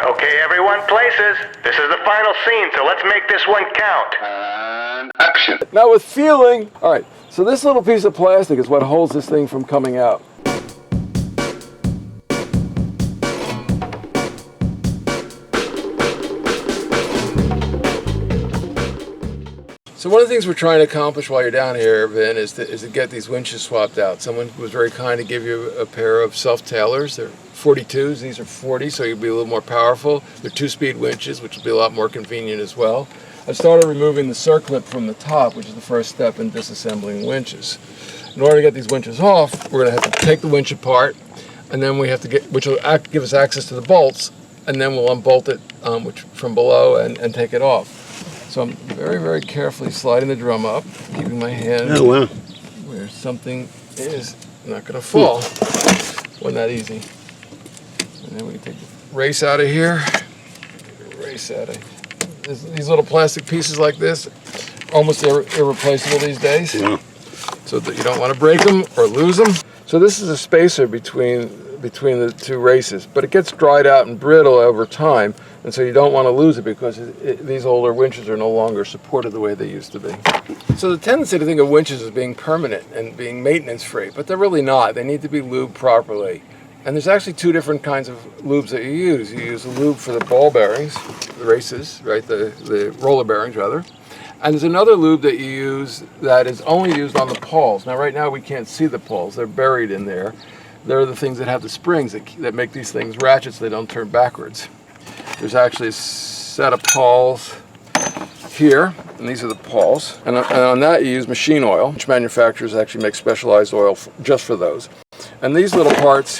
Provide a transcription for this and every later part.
Okay, everyone, places. This is the final scene, so let's make this one count. And action. Now with feeling, all right, so this little piece of plastic is what holds this thing from coming out. So one of the things we're trying to accomplish while you're down here, Vin, is to get these winches swapped out. Someone was very kind to give you a pair of self-tailers. They're 42s, these are 40, so you'll be a little more powerful. They're 2-speed winches, which will be a lot more convenient as well. I started removing the circlip from the top, which is the first step in disassembling winches. In order to get these winches off, we're going to have to take the winch apart, and then we have to which will give us access to the bolts, and then we'll unbolt it from below and take it off. So I'm very, very carefully sliding the drum up, keeping my hand where something is not going to fall. Wasn't that easy. And then we can take the race out of here. Race out of these little plastic pieces like this, almost irreplaceable these days. Yeah. So that you don't want to break them or lose them. So this is a spacer between the two races, but it gets dried out and brittle over time, and so you don't want to lose it because these older winches are no longer supported the way they used to be. So the tendency to think of winches as being permanent and being maintenance free, but they're really not. They need to be lubed properly. And there's actually two different kinds of lubes that you use. You use a lube for the ball bearings, the races, right, the roller bearings rather. And there's another lube that you use that is only used on the pawls. Now right now we can't see the pawls, they're buried in there. They're the things that have the springs that make these things ratchet so they don't turn backwards. There's actually a set of pawls here, and these are the pawls. And on that you use machine oil, which manufacturers actually make specialized oil just for those. And these little parts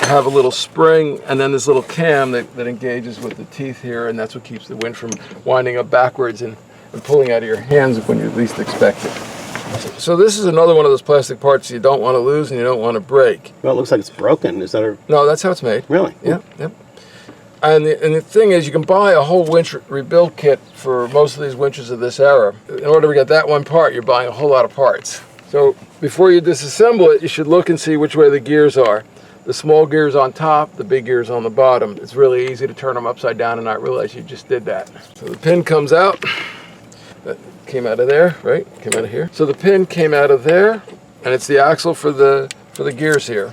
have a little spring and then this little cam that engages with the teeth here, and that's what keeps the winch from winding up backwards and pulling out of your hands when you least expect it. So this is another one of those plastic parts you don't want to lose and you don't want to break. Well, it looks like it's broken. Is that a... No, that's how it's made. Really? Yeah, yep. And the thing is, you can buy a whole winch rebuild kit for most of these winches of this era. In order to get that one part, you're buying a whole lot of parts. So before you disassemble it, you should look and see which way the gears are. The small gear's on top, the big gear's on the bottom. It's really easy to turn them upside down and not realize you just did that. So the pin comes out. That came out of there, right? Came out of here. So the pin came out of there, and it's the axle for the gears here.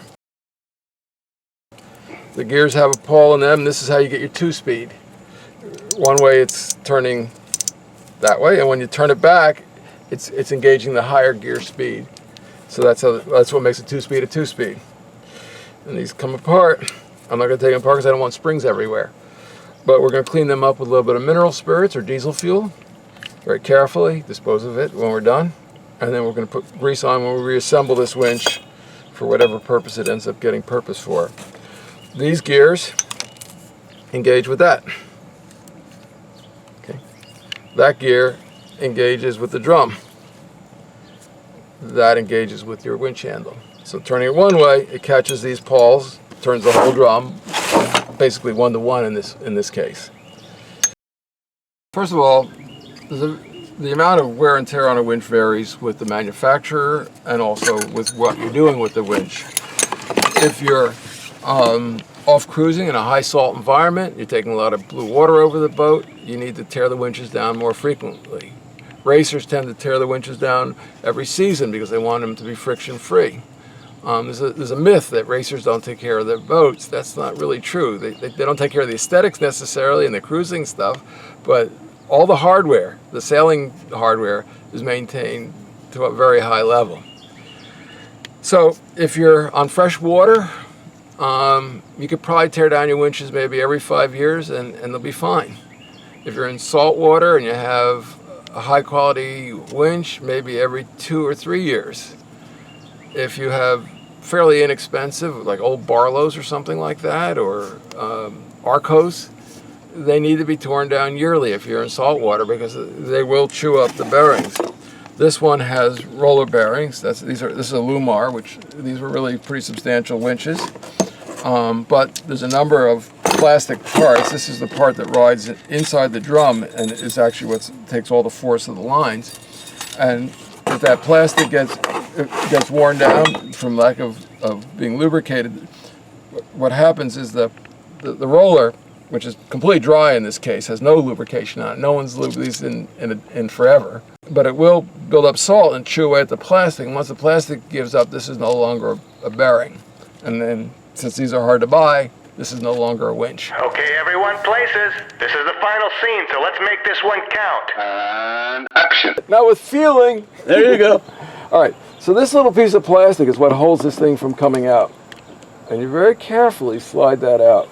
The gears have a pawl in them. This is how you get your 2-speed. One way it's turning that way, and when you turn it back, it's engaging the higher gear speed. So that's what makes a 2-speed a 2-speed. And these come apart. I'm not going to take them apart because I don't want springs everywhere. But we're going to clean them up with a little bit of mineral spirits or diesel fuel. Very carefully, dispose of it when we're done, and then we're going to put grease on when we reassemble this winch for whatever purpose it ends up getting purpose for. These gears engage with that. Okay. That gear engages with the drum. That engages with your winch handle. So turning it one way, it catches these pawls, turns the whole drum, basically 1-to-1 in this case. First of all, the amount of wear and tear on a winch varies with the manufacturer and also with what you're doing with the winch. If you're off cruising in a high salt environment, you're taking a lot of blue water over the boat, you need to tear the winches down more frequently. Racers tend to tear the winches down every season because they want them to be friction free. There's a myth that racers don't take care of their boats. That's not really true. They don't take care of the aesthetics necessarily and the cruising stuff, but all the hardware, the sailing hardware, is maintained to a very high level. So if you're on fresh water, you could probably tear down your winches maybe every 5 years and they'll be fine. If you're in salt water and you have a high quality winch, maybe every 2 or 3 years. If you have fairly inexpensive, like old Barlows or something like that, or Arcos, they need to be torn down yearly if you're in salt water because they will chew up the bearings. This one has roller bearings. This is a Lumar, which these were really pretty substantial winches. But there's a number of plastic parts. This is the part that rides inside the drum and is actually what takes all the force of the lines. And if that plastic gets worn down from lack of being lubricated, what happens is the roller which is completely dry in this case, has no lubrication on it. No one's lubed these in forever. But it will build up salt and chew away at the plastic. And once the plastic gives up, this is no longer a bearing. And then, since these are hard to buy, this is no longer a winch. Okay, everyone, places. This is the final scene, so let's make this one count. And action. Now with feeling. There you go. All right, so this little piece of plastic is what holds this thing from coming out. And you very carefully slide that out.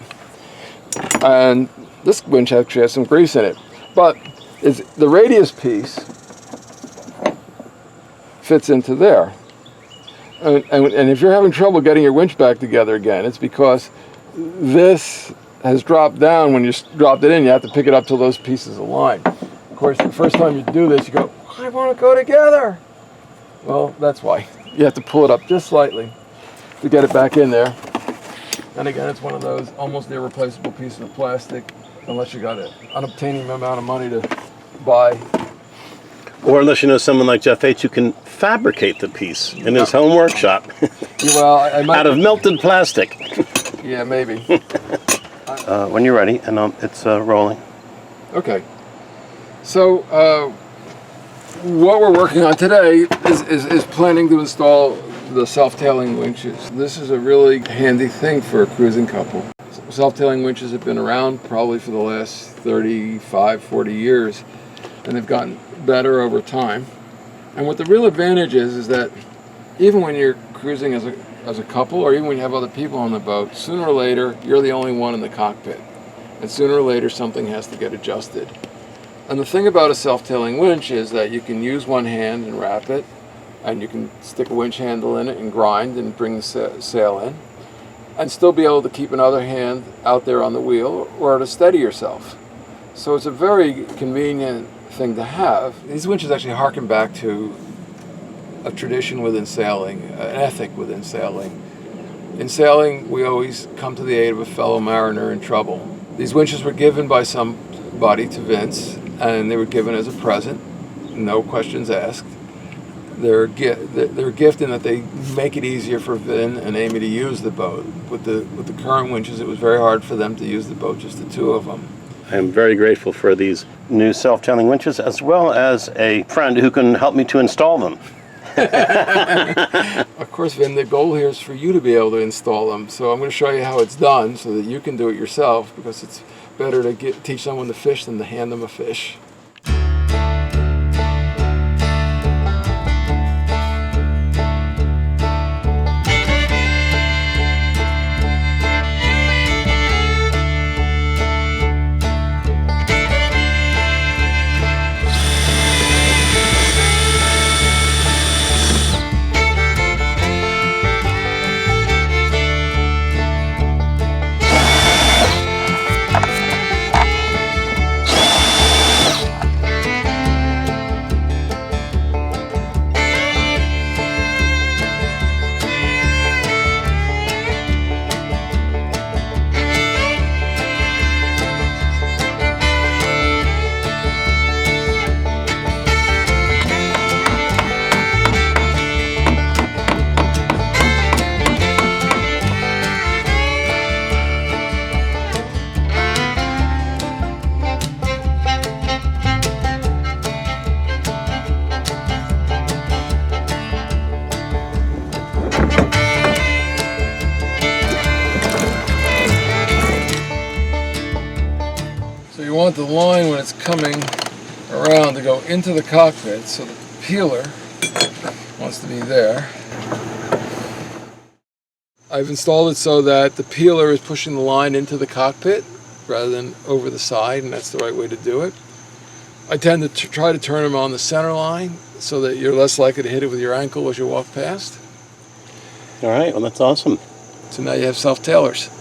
And this winch actually has some grease in it. But the radius piece fits into there. And if you're having trouble getting your winch back together again, it's because this has dropped down. When you dropped it in, you have to pick it up till those pieces align. Of course, the first time you do this, you go, I want to go together. Well, that's why. You have to pull it up just slightly to get it back in there. And again, it's one of those almost irreplaceable pieces of plastic, unless you got an unobtainium amount of money to buy. Or unless you know someone like Jeff H. who can fabricate the piece in his home workshop. Well, I might... Out of melted plastic. Yeah, maybe. When you're ready, and it's rolling. Okay. So, what we're working on today is planning to install the self-tailing winches. This is a really handy thing for a cruising couple. Self-tailing winches have been around probably for the last 35, 40 years, and they've gotten better over time. And what the real advantage is that even when you're cruising as a couple, or even when you have other people on the boat, sooner or later you're the only one in the cockpit, and sooner or later something has to get adjusted. And the thing about a self-tailing winch is that you can use one hand and wrap it, and you can stick a winch handle in it and grind and bring the sail in, and still be able to keep another hand out there on the wheel or to steady yourself. So it's a very convenient thing to have. These winches actually harken back to a tradition within sailing, an ethic within sailing. In sailing, we always come to the aid of a fellow mariner in trouble. These winches were given by somebody to Vince, and they were given as a present, no questions asked. They're a gift in that they make it easier for Vin and Amy to use the boat. With the current winches, it was very hard for them to use the boat, just the two of them. I am very grateful for these new self-tailing winches, as well as a friend who can help me to install them. Of course, Vin, the goal here is for you to be able to install them. So I'm going to show you how it's done so that you can do it yourself, because it's better to teach someone to fish than to hand them a fish. You want the line when it's coming around to go into the cockpit, so the peeler wants to be there. I've installed it so that the peeler is pushing the line into the cockpit rather than over the side, and that's the right way to do it. I tend to try to turn them on the center line so that you're less likely to hit it with your ankle as you walk past. All right, well, that's awesome. So now you have self-tailers.